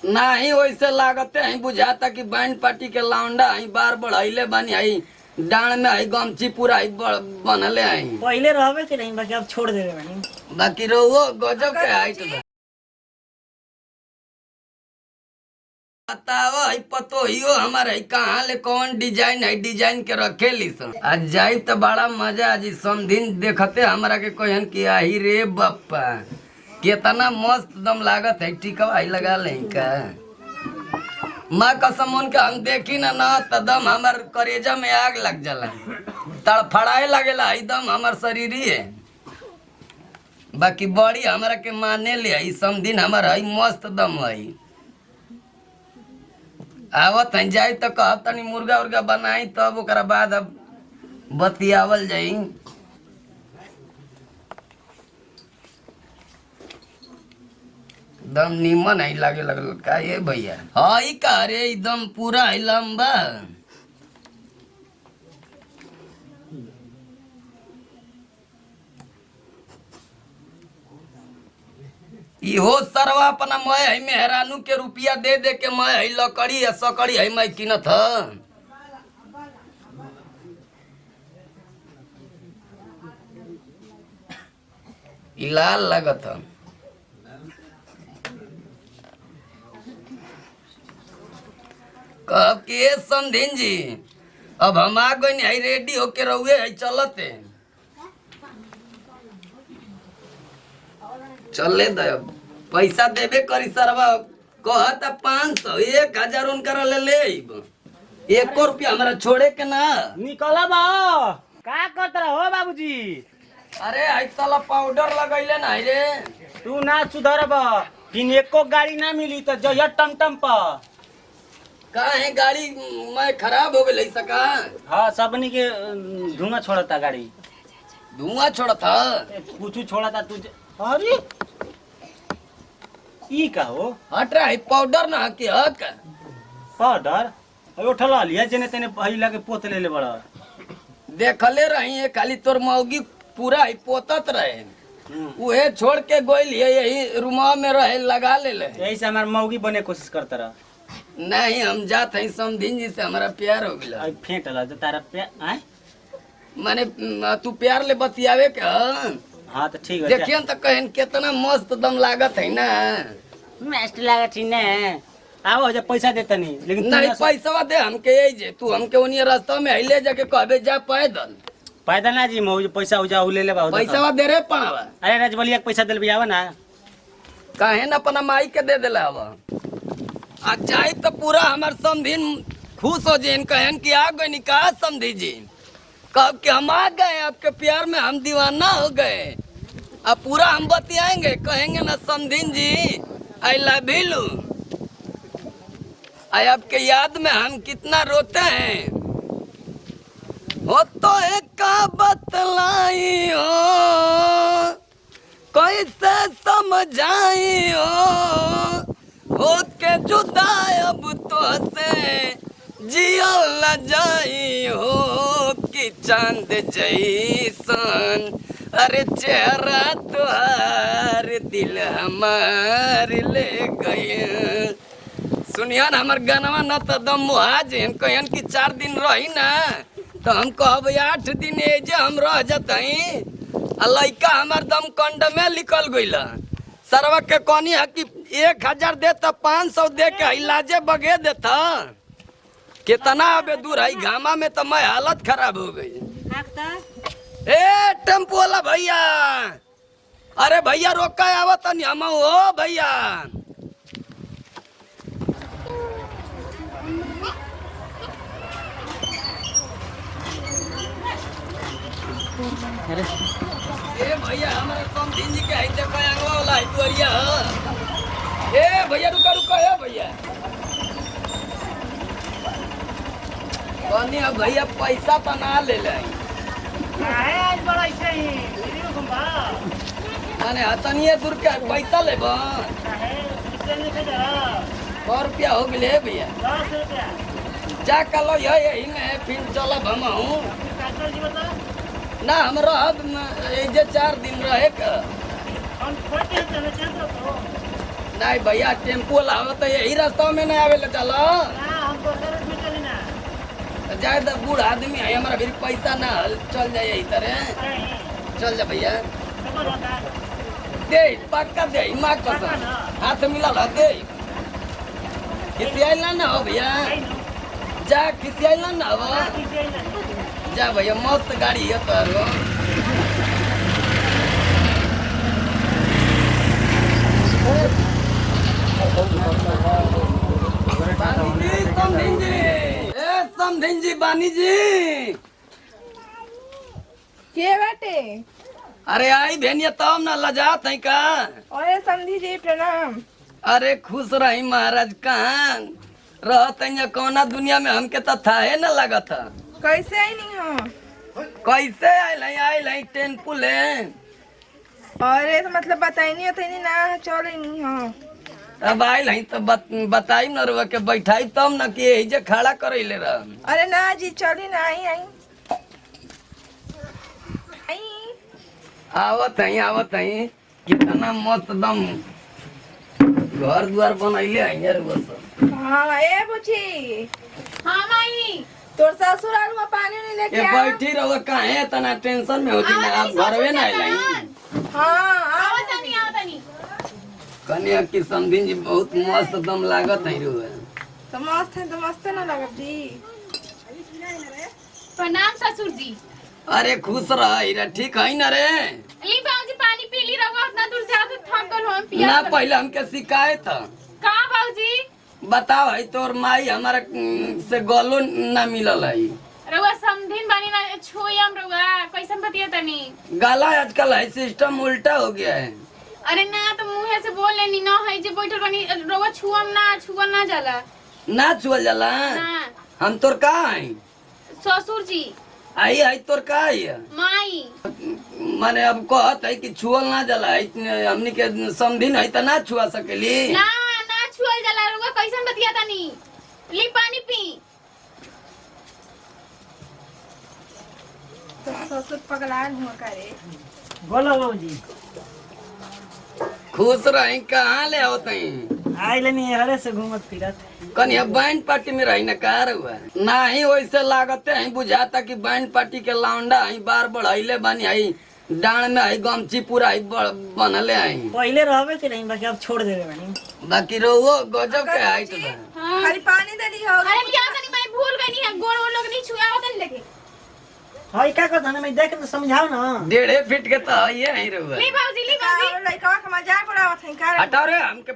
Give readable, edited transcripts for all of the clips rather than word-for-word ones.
नहीं वैसे लागते है बुझाता कि बैंड पार्टी के लौंडा है बार बढ़ाइले बनी है डांड में है गमछी पूरा है बनले है पहले रहबे के नहीं बाकी अब छोड़ देबे बानी बाकी रहो गजब के हाइट बा बताओ है पतो हियो हमारे है कहाँ ले कौन डिजाइन है डिजाइन के रखेली सन आज जाई तो बड़ा मजा आज समधिन देखते हमरा के कहन कि आही रे बप्पा कितना मस्त दम लागत है टिकवा आई लगा ले का माँ कसम उनके हम देखी ना ना तो दम हमार करेजा में आग लग जाला तड़फड़ाए लगेला एकदम हमार शरीर ही है बाकी बड़ी हमरा के माने ले आई समधिन हमार है मस्त दम है आवत है जाई तो कहब तनी मुर्गा उर्गा बनाई तब ओकरा बाद अब बतियावल जाई एकदम नीमन है लागे लगल का ये भैया हई का रे एकदम पूरा है लंबा इहो सरवा अपना मैं है मेहरानू के रुपया दे दे के मैं है लकड़ी है सकड़ी है मैं किनत ह इ लाल लगत ह कब के समधिन जी अब हम आ गए है रेडी होके रहुए है चलते चले दे पैसा देबे करी सरवा कहता 500 1000 उनकर ले एको रुपया हमरा छोड़े के ना निकला बा का करत रहो बाबूजी अरे आई साला पाउडर लगैले ना रे तू ना सुधरब तीन एको गाड़ी ना मिली तो जइया टमटम पर काहे गाड़ी मैं खराब हो गई सका हाँ सबनी के धुआं छोड़ता गाड़ी धुआं छोड़ता कुछ छोड़ता तू अरे ई का हो हट रहा है पाउडर ना के हक पाउडर अयो ठला लिया जने तने पहिला के पोत ले बड़ा देखले रही है खाली तोर मौगी पूरा ही पोतत रहे उहे छोड़ के गोइल यही रूमा में रहे लगा ले यही से हमार मौगी बने कोशिश करता रहा नहीं हम जात है समधिन जी से हमारा प्यार हो गया फेंटला जो तारा आए माने तू प्यार ले बतियावे के हाँ तो ठीक है देखिए तो कहन कितना मस्त दम लागत है ना मस्त लागत है ना आओ जब पैसा देता नहीं लेकिन नहीं पैसा दे हमके यही जे तू हमके उन्हीं रास्ता में ले जाके कहबे जा पैदल पैदल ना जी मौज पैसा उजा ले ले बाबू पैसा दे रे पावा अरे राजबलिया पैसा दिल भी आवा ना काहे ना अपना माई के दे देला हवा आ जाए तो पूरा हमार समधिन खुश हो जाइन कहन कि आ गए निकाह समधी जी कब कि हम आ गए आपके प्यार में हम दीवाना हो गए अब पूरा हम बतियाएंगे कहेंगे ना समधिन जी आई लव यू आई आपके याद में हम कितना रोते हैं हो तो एक का बतलाई हो कैसे समझाई हो के जुदा अब तो से जियल न जाई हो कि चांद जैसन अरे चेहरा तुहार दिल हमार ले गए सुनिया ना हमार गानवा न तो दम मुहाज कहन कि 4 दिन रही ना तो हम कहब 8 दिन एजे हम रह जतई आ लइका हमार दम कंड में निकल गइल सरवा के कहनी है कि 1000 दे तो 500 दे के इलाजे बगे देता कितना अबे दूर है घामा में तो मैं हालत खराब हो गई ए टेम्पो वाला भैया अरे भैया रोका आवत नहीं हम हो भैया ए भैया हमारे समधिन जी के है देखो अंगवा वाला है तुअरिया ए भैया रुका रुका ए भैया कहनी अब भैया पैसा तो ना ले ले आज बड़ा ऐसे ही वीडियो घुमा माने हतनिए दूर के पैसा ले बा कितने में जरा 100 रुपया हो गए भैया 10 रुपया जा कलो यही में फिर चलब हम हूँ डॉक्टर जी बता ना हम रहब जे 4 दिन रहे का हम छोटे हैं चले चल तो नहीं भैया टेम्पो लाओ तो यही रास्ता में नहीं आवे ले चलो जाए तो बूढ़ आदमी है हमारा भी पैसा ना चल जाए यही तरह चल जा भैया दे पक्का दे माँ कसम हाथ मिला ला दे किसी आइला ना हो भैया जा किसी आइला ना हो जा भैया मस्त गाड़ी है तो समधिन जी बानी जी के बाटे अरे आई भेनिया तब ना लजात है का ओए समधी जी प्रणाम। अरे खुश रही महाराज कहाँ रहत है कौना दुनिया में हमके तो था है ना लगा था कैसे आई नहीं हो? कैसे आयल है टेम्पू ले अरे तो मतलब बताई नहीं होता नहीं ना चल नहीं हो अब आयल है तो बताई न रुआ के बैठाई तब न कि यही जे खड़ा करे ले रह अरे ना जी चली ना आई आई आई आवत है कितना मस्त दम घर द्वार बनैले है यार वो सब हाँ ए बुची हाँ माई तोर ससुर आलू में पानी नहीं लेके ये आ बैठी रहो काहे तना टेंशन में होती ना आप घरवे ना आइलाई हाँ आवतनी कन्या की समधिन जी बहुत मस्त दम लागत है रुआ तो मस्त ना लगब जी। प्रणाम ससुर जी। अरे खुश रह ठीक है ना रे ली बाबूजी पानी पी ली रहो उतना दूर से आके थक गल हम पिया ना पहले हमके शिकायत का बाबूजी बताओ है तोर माई हमारा से गलो ना मिलल है रउआ समधिन बानी ना छोई हम रउआ कैसन बतिया तनी गाला आजकल है सिस्टम उल्टा हो गया है अरे ना तो मुंह से बोल लेनी ना है जे बैठल बानी रउआ छुअल ना जाला ना छुअल जाला ना हम तोर का है ससुर जी आई है तोर का है माई माने अब कहत है कि छुअल ना जाला है हमनी के समधिन है त ना छुआ सकेली ना छुअल जाला रउआ कैसन बतिया तनी ली पानी पी तो ससुर पगलान हुआ करे बोलो बाबूजी खुश रही कहाँ ले आवत है आइले नहीं हरे से घूमत फिरत कन्या बैंड पार्टी में रही ना कार हुआ ना ही वैसे लागते हैं बुझाता कि बैंड पार्टी के लौंडा है बार बढ़ाइले बनी है डांड में है गमछी पूरा है बनले है पहले रहबे के नहीं बाकी अब छोड़ देबे बानी बाकी रोवो गजब के हाइट बा खाली पानी दे दी हो अरे लिया तनी मैं भूल गई नहीं गोड़ वो लोग नहीं छुआ होतन लेके हाय का कहता ना मैं देख के समझाओ ना 1.5 फीट के तो ये है रोवा ली बाबूजी लड़का का मजाक उड़ावत है का हटाओ रे हमके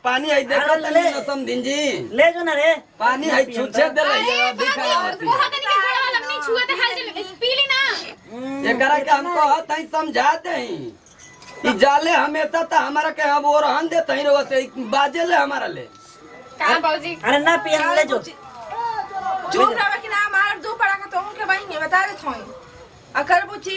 पानी है देखो अरे ले। तनी समधिन जी ले जो ना रे पानी है छुछे दे ले अरे दिखा बाबू वो तनी के गोड़ वाला नहीं छुआ तो हाल चल पी ली ना एकरा के हमको हत है समझाते हैं ई जाले हमेशा तो हमारा के अब और हन देते हैं रोवा से बाजे ले हमारा ले का बाबूजी अरे ना पिया ले जो चुप रहो कि ना मार दो पड़ा का तो उनके बहिनी बता दे छोई अकर बुची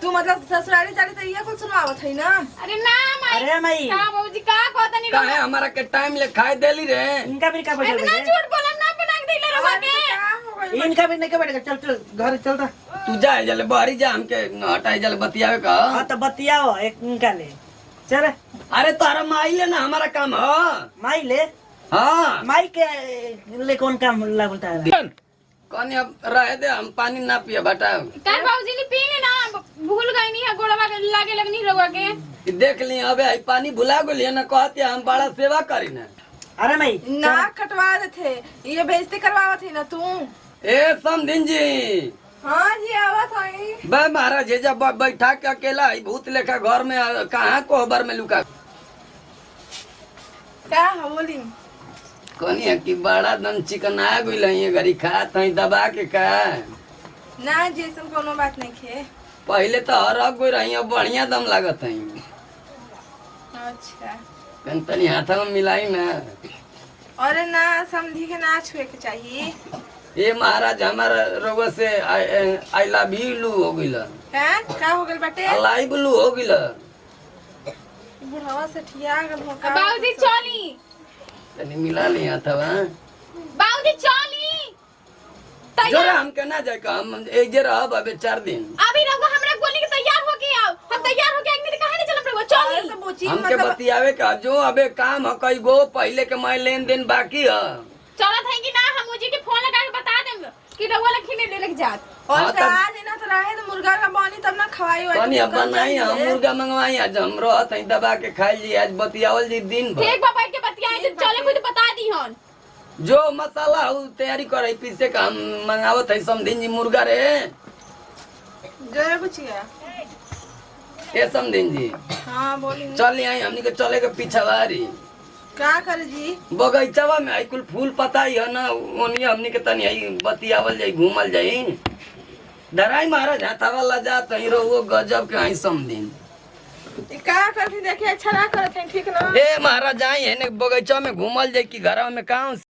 तू मतलब ससुराली जाली तो ये कुछ सुनावत है ना अरे ना माई अरे माई का बाबूजी का कहता नहीं काहे हमारा के टाइम ले खाए देली रे इनका भी का बैठे इतना झूठ बोला ना बना के दिले रवा के इनका भी नहीं के बैठे चल चल घर चल ता तू जाए जले बाहरी जा हमके हटाई जले बतियावे का हां तो बतियाओ एक इनका ले चल अरे तारा माई ले ना हमारा काम हो माई ले हाँ माई के ले कौन काम लागता है कौन अब रह दे हम पानी ना पिए बटाओ कर बाबूजी ने पी ली ना भूल गई नहीं है गोड़वा के लागे लगनी रवा के देख ली अबे आई पानी भुला गेली ना कहती हम बड़ा सेवा करी ना अरे माई ना कटवा देते ये बेइज्जती करवावत है ना तू ए समधिन जी हाँ जी आवत है बे महाराज ये जब बैठा के अकेला है भूत लेखा घर में कहाँ कोहबर में लुका क्या है बोली कनिया की बड़ा दम चिकन आ गई है गरी खात है दबा के का ना जैसन कोनो बात नहीं खे पहले तो हर गई रही अब बढ़िया दम लागत है अच्छा तनी हाथ में मिलाई ना अरे ना समझी के ना छुए के चाहिए ये महाराज हमारा रोग से आई लव यू हो गई हैं का हो गल बाटे अलाई ब्लू हो गई बुढ़ावा से ठिया गल हो का बाबूजी चली तनी मिला लिया था बाबूजी चली जोरा हमके ना जाए का हम एक जे रहब अबे 4 दिन अभी रहो हमरा गोली के तैयार हो के आओ हम तैयार हो के एक दिन कहां नहीं चलम रहो चली बुची हमके मतलब बतियावे का जो अबे काम है कई गो पहले के मैं लेन देन बाकी है। चलत है कि ना हम मुझे के फोन लगा के बता देम कि रउआ लखी ने ले जात। और हाँ, का आज ना तो रहे तो मुर्गा का बनी तब ना खवाई वाली तनी तो कल बनाई हम जाइए। मुर्गा मंगवाई आज हम रहत हई दबा के खाई जी आज बतियावल जी दिन भर। ठीक बा बैठ के बतियाई तो चले खुद बता दी हन। जो मसाला हो तैयारी करे पीसे का हम मंगावत है समधिन जी मुर्गा रे। जो है बुचिया ए समधिन जी हाँ बोली चल आई हमनी के चले के पीछवारी क्या करे जी बगीचावा में आई कुल फूल पताई है ना ओनी हमनी के तनी आई बतियावल जाई घूमल जाई डराई महाराज हाथावा ला जात ही रहो गजब के आई समधिन। क्या करती देखिए अच्छा ना करते हैं ठीक ना ए महाराज आई है ने बगीचा में घूमल जाई कि घरवा में काम